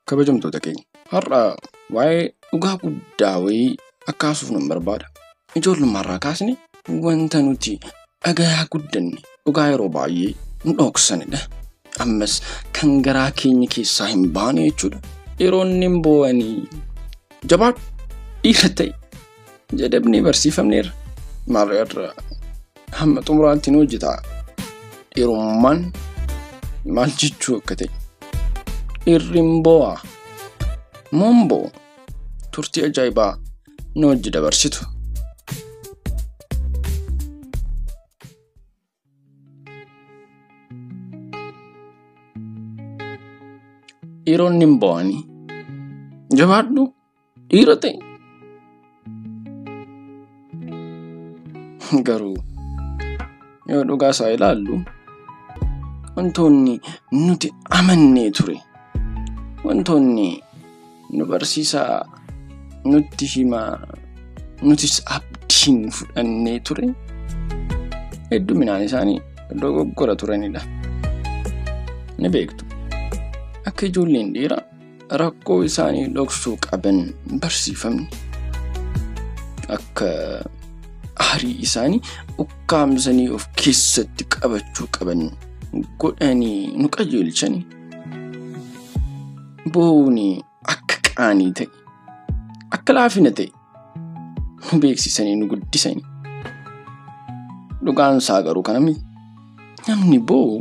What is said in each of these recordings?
Kabajamtoota keenya har'a waa'ee dhugaa guddaa wayii akkaasuuf nan barbaada. Ijoollummaarraa kaasne wanta nuti dhagayaa guddanne dhugaa yeroo baay'ee nu dhoksanidha. Ammas kan garaa keenya keessaa hin baane jechuudha. Yeroonni hin boo'anii jabaadhu dhiira ta'e jedhamnee barsiifamneerra. Maalirra hamma xumuraatti nu hojjeta. Dhiirummaan maal jechuu akka ta'e. Irrimboa Mombo turtii ajaa'ibaa nu wajji dabarsitu. Dhiironni hin boo'anii jabaadhu dhiira ta'e. Garuu yoo dhugaa isaa ilaallu wantoonni nuti amannee ture, wantoonni nu barsiisaa nutti himaa nutis abdiin fudhannee ture hedduminaan isaanii dogoggora turanidha. Ni beektu akka ijoolleen dhiiraa rakkoo isaanii dhoksuu qaban barsiifamne, akka aarii isaanii ukkaamsanii of keessatti qabachuu qaban godhanii nu qajeelchanii, booni akka qaanii ta'e, akka laafina ta'e nu beeksisanii nu guddisanii. Dhugaan isaa garuu kana miti. Namni boo'u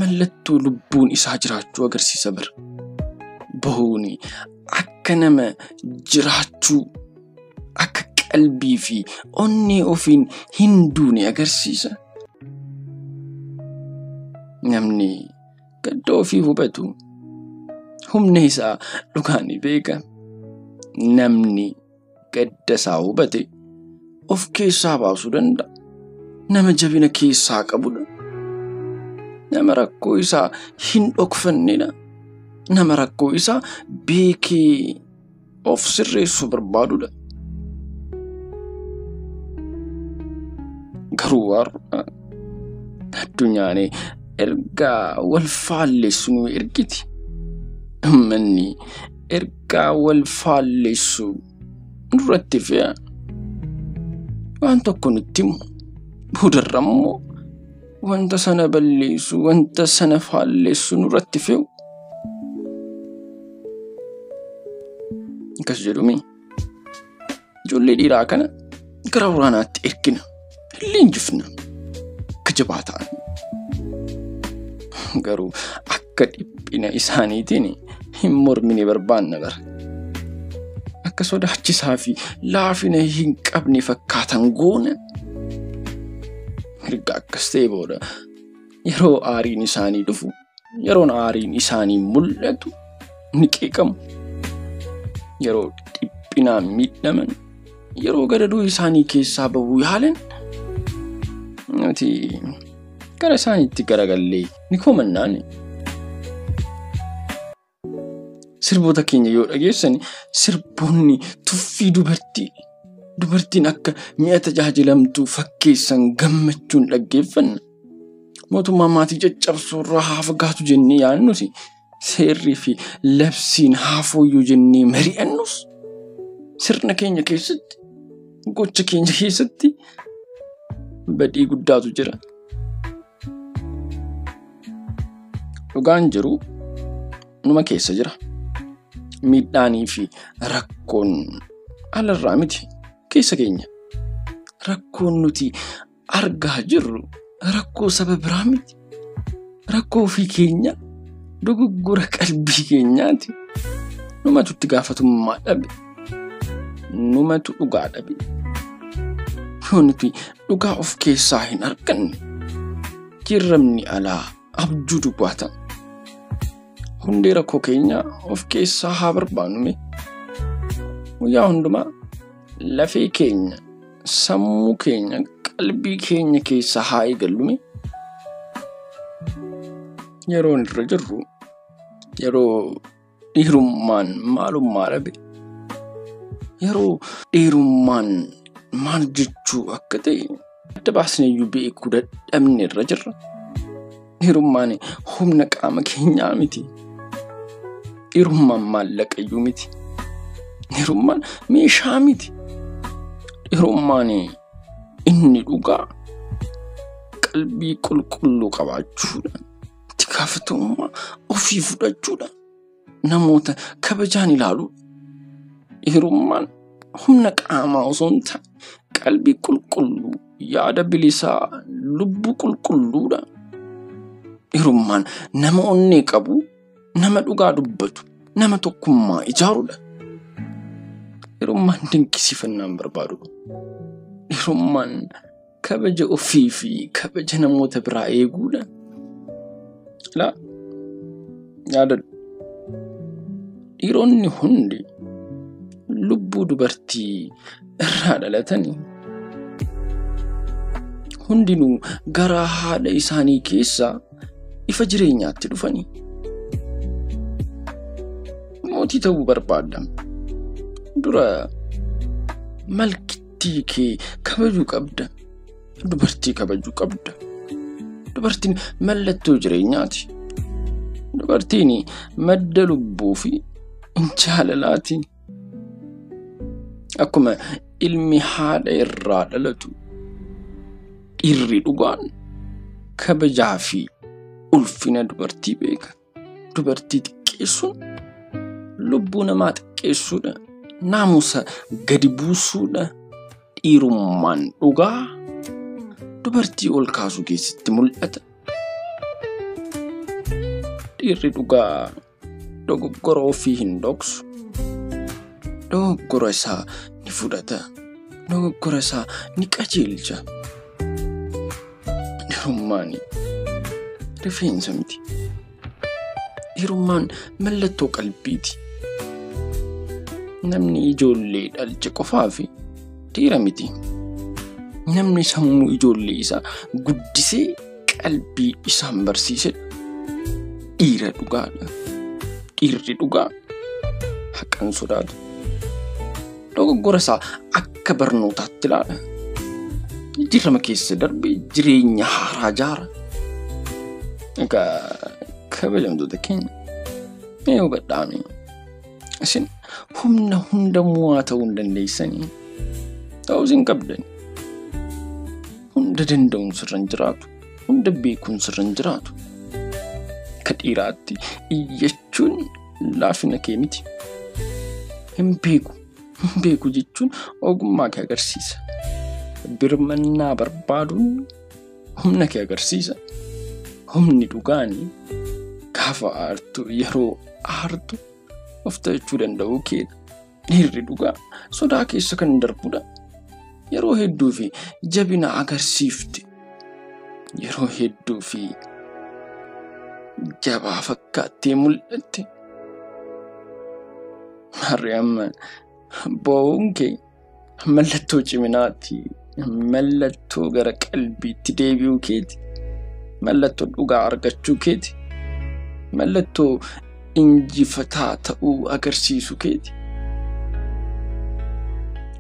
mallattoo lubbuun isaa jiraachuu agarsiisa bara. Booni akka nama jiraachuu, akka qalbii fi onnee ofiin hin duune agarsiisa. Namni gadda ofii hubatu humna isaa dhugaan ni beeka. Namni gadda isaa hubate of keessaa baasuu danda'a. Nama jabina keessaa qabudha. Nama rakkoo isaa hin dhokfannedha. Nama rakkoo isaa beekee of sirreessuu barbaadudha. Garuu har'a addunyaan ergaa wal faalleessu nu ergiti. Manni ergaa wal faalleessu nurratti fe'a. Waan tokko nutti himu boodarra immoo wanta sana balleessu, wanta sana faalleessu nurratti fe'u. Akkas jedhumi ijoollee dhiiraa kana gara waraanaatti ergina, leenjifna, jabaa ta'an. Garuu akka dhiphina isaaniitiin hin mormine barbaanna bara. Akka sodaachisaa fi laafina hin qabne fakkaatan goona. Erga akkas ta'e booda yeroo aariin isaanii dhufu, yeroon aariin isaanii mul'atu ni qeeqamu. Yeroo dhiphinaan miidhaman, yeroo gadaduu isaanii keessaa bahuu yaalan nuti gara isaaniitti garagallee ni koomannaan. Sirboota keenya yoo dhageessan sirboonni tuffii dubartiin akka mi'a tajaajilamtuu fakkeessan gammachuun dhaggeeffanna. Mootummaa maatii caccabsuu irraa haa fagaatu jennee yaadnusi. Seerrii fi labsiin haa fooyyuu jennee mari'annus. Sirna keenya keessatti, gocha keenya keessatti badii guddaatu jira. Dhugaan jiru numa keessa jira. Miidhaanii fi rakkoon alarraa miti keessa keenya. Rakkoon nuti argaa jirru rakkoo saba biraa miti. Rakkoo ofii keenya, dogoggora qalbii keenyaati. Numatu itti gaafatamummaa dhabe. Numatu dhugaa dhabe. Yoo nuti dhugaa of keessaa hin arganne jirramni alaa abjuu dubbata. Hundee rakkoo keenya of keessaa haa barbaannume. Guyyaa hundumaa lafee keenya, sammuu keenya, qalbii keenya keessaa haa eegallume. Yeroon irra jirru yeroo dhiirummaan maalummaa dhabe. Yeroo dhiirummaan maal jechuu akka ta'e adda baasnee iyyuu beekuu dadhabne irra jirra. Dhiirummaan humna qaama keenyaa miti. dhiirummaan maallaqayyuu miti. Dhiirummaan meeshaa miti. Dhiirummaan inni dhugaa qalbii qulqulluu qabaachuudha. Itti gaafatamummaa ofii fudhachuudha. Namoota kabajaan ilaaluudha. Dhiirummaan humna qaamaa osoo hin taane qalbii qulqulluu, yaada bilisaa, lubbuu qulqulluudha. Dhiirummaan nama onnee qabu, nama dhugaa dubbatu, nama tokkummaa ijaaruudha. Dhiirummaan dinqisiifannaan barbaadudha. Dhiirummaan kabaja ofii fi kabaja namoota biraa eeguudha. Yaadadhu. Dhiironni hundi lubbuu dubartii irraa dhalatanii. Hundinuu gara haadha isaanii keessaa ifa jireenyaatti dhufanii. Mootii ta'uu barbaadda. Dura malkittii kee kabajuu qabda. Dubartii kabajuu qabda. Dubartiin mallattoo jireenyaati. Dubartiin madda lubbuu fi jaalalaati. Akkuma ilmi haadha irraa dhalatu, dhiirri dhugaan kabajaa fi ulfina dubartii beeka. Dubartii xiqqeessuun lubbuu namaa xiqqeessuudha. Naamusa gadi buusuudha. Dhiirummaan dhugaa dubartii ol kaasuu keessatti mul'ata. Dhiirri dhugaa dogoggora ofii hin dhoksu. Dogoggora isaa ni fudhata. Dogoggora isaa ni qajeelcha. Dhiirummaan rifeensa miti. Dhiirummaan mallattoo qalbiiti. Namni ijoollee dhalche qofaa fi dhiira miti. Namni sammuu ijoollee isaa guddisee qalbii isaan barsiisedha. Dhiira dhugaadha. Dhiirri dhugaa haqan sodaatu. Dogoggora isaa akka barnootaatti ilaala. Jijjiirama keessa darbee jireenya haaraa ijaara. Egaa kabajamtoota keenya mee hubadhaame. Isin humna hunda mo'aa ta'uu hin dandeessanii. Ta'uus hin qabdan. Hunda danda'uun sirra hin jiraatu. Hunda beekuun sirra hin jiraatu. Ka dhiiraatti iyyachuun laafina kee miti. Hin beeku. Hin beeku jechuun ogummaa kee agarsiisa. Birmannaa barbaaduun humna kee agarsiisa. Humni dhugaanii gaafa aartu yeroo aartu of ta'achuu danda'uu keedha. Dhiirri dhugaa sodaa keessa kan darbudha. Yeroo hedduu fi jabina agarsiifte. Yeroo hedduu fi jabaa fakkaattee mul'atte. Maariyaam bo'uun kee mallattoo ciminaati. Mallattoo gara qalbiitti deebi'uu keeti. Mallattoo dhugaa argachuu keeti. Mallattoo injifataa ta'uu agarsiisu keeti.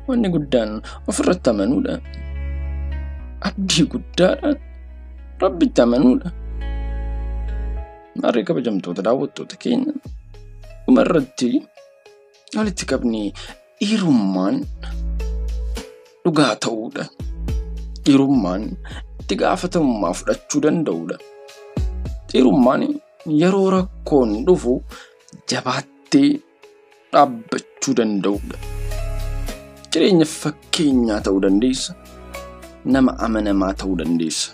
Wanni guddaan ofirratti amanuudha. Abdii guddaadhaan Rabbitti amanuudha. Maarree kabajamtoota daawwattoota keenya dhumarratti walitti qabnee dhiirummaan dhugaa ta'uudha. Dhiirummaan itti gaafatamummaa fudhachuu danda'uudha. Dhiirummaan yeroo rakkoon dhufu jabaattee dhaabbachuu danda'uudha. Jireenya fakkeenyaa ta'uu dandeessa. Nama amanamaa ta'uu dandeessa.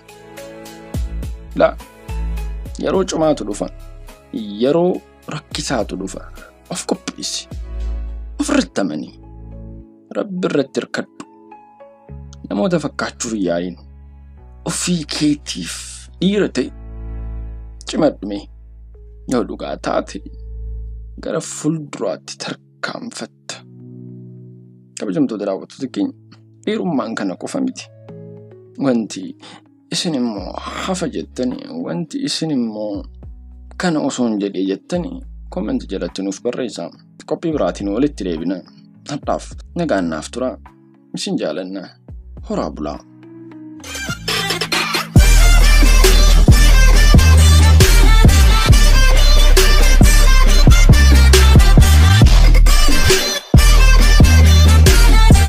Yeroo cimaatu dhufa. Yeroo rakkisaatu dhufa. Of qopheessi. Ofirratti amanii. Rabbi irratti hirkadhu. Namoota fakkaachuuf yaa'iin. Ofii keetiif dhiira ta'e. Cimadhume. Yoo dhugaa taate gara fuulduraatti tarkaanfatta. Kabajamtoota daawwattoota keenya dhiirummaan kana qofa miti. Wanti isin immoo hafa jettanii, wanti isin immoo kana osoo hin jedhee jettanii koomenti jalatti nuuf barreessaa. Qophii biraatiin walitti deebina. Hadhaaf nagaan naaf turaa. Isin jaalannaa. Horaa bulaa.